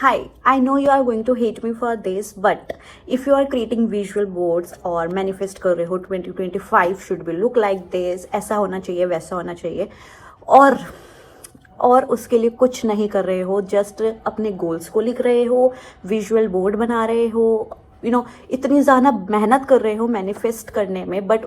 Hi, I know you are going to hate me for this, but if you are creating visual boards और manifest कर रहे हो 2025 should be look like this, ऐसा होना चाहिए वैसा होना चाहिए और उसके लिए कुछ नहीं कर रहे हो, जस्ट अपने गोल्स को लिख रहे हो, विजुअल बोर्ड बना रहे हो, इतनी ज़्यादा मेहनत कर रहे हो मैनिफेस्ट करने में, बट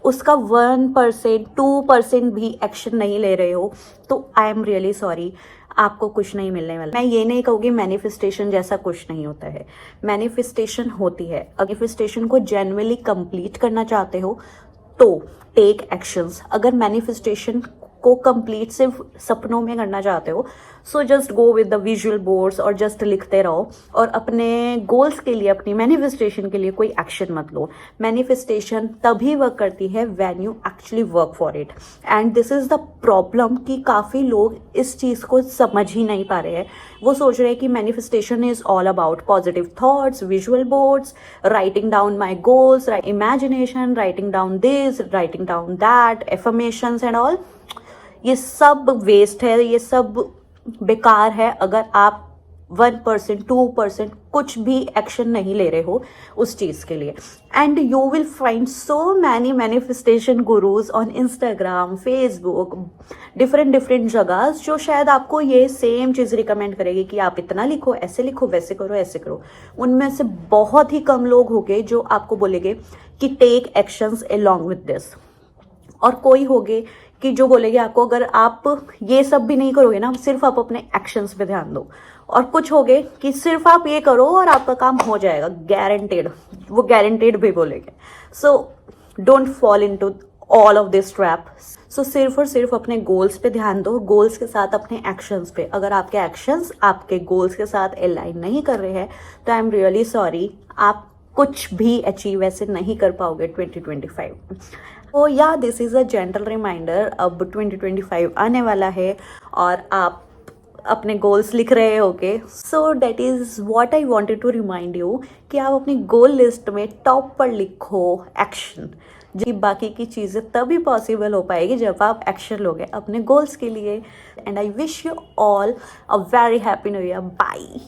उसका 1% 2% भी एक्शन नहीं ले रहे हो, तो आई एम रियली सॉरी, आपको कुछ नहीं मिलने वाला। मैं ये नहीं कहूँगी मैनिफेस्टेशन जैसा कुछ नहीं होता है, मैनिफेस्टेशन होती है। मैनिफेस्टेशन को जेन्युइनली कंप्लीट करना चाहते हो तो टेक एक्शंस। अगर मैनिफेस्टेशन को कंप्लीट सिर्फ सपनों में करना चाहते हो, so just go with the visual boards और जस्ट लिखते रहो और अपने गोल्स के लिए, अपनी मैनिफेस्टेशन के लिए कोई एक्शन मत लो। मैनिफेस्टेशन तभी वर्क करती है when you actually work for it, and this is the problem कि काफ़ी लोग इस चीज़ को समझ ही नहीं पा रहे हैं। वो सोच रहे हैं कि manifestation is all about positive thoughts, visual boards, writing down my goals, imagination, writing down this, writing down that, affirmations and all. ये सब वेस्ट है, ये सब बेकार है अगर आप 1% 2% कुछ भी एक्शन नहीं ले रहे हो उस चीज़ के लिए। And you will find so many manifestation gurus on Instagram, Facebook, different जगह, जो शायद आपको ये सेम चीज़ रिकमेंड करेगी कि आप इतना लिखो, ऐसे लिखो, वैसे करो, ऐसे करो। उनमें से बहुत ही कम लोग होंगे जो आपको बोलेंगे कि take actions along with this, और कोई होगे कि जो बोलेंगे आपको अगर आप ये सब भी नहीं करोगे ना, सिर्फ आप अपने एक्शंस पे ध्यान दो, और कुछ होगे कि सिर्फ आप ये करो और आपका काम हो जाएगा गारंटेड, वो गारंटेड भी बोलेंगे। So don't fall into all of this trap. So सिर्फ और सिर्फ अपने गोल्स पे ध्यान दो, गोल्स के साथ अपने एक्शंस पे। अगर आपके एक्शंस आपके गोल्स के साथ अलाइन नहीं कर रहे हैं तो आई एम रियली सॉरी, आप कुछ भी अचीव ऐसे नहीं कर पाओगे 2025। तो या this is a gentle reminder, अब 2025 आने वाला है और आप अपने गोल्स लिख रहे होगे, so that is what I wanted to remind you कि आप अपनी गोल लिस्ट में टॉप पर लिखो एक्शन। जी, बाकी की चीज़ें तभी पॉसिबल हो पाएगी जब आप एक्शन लोगे अपने गोल्स के लिए। And I wish you all a very happy new year. Bye.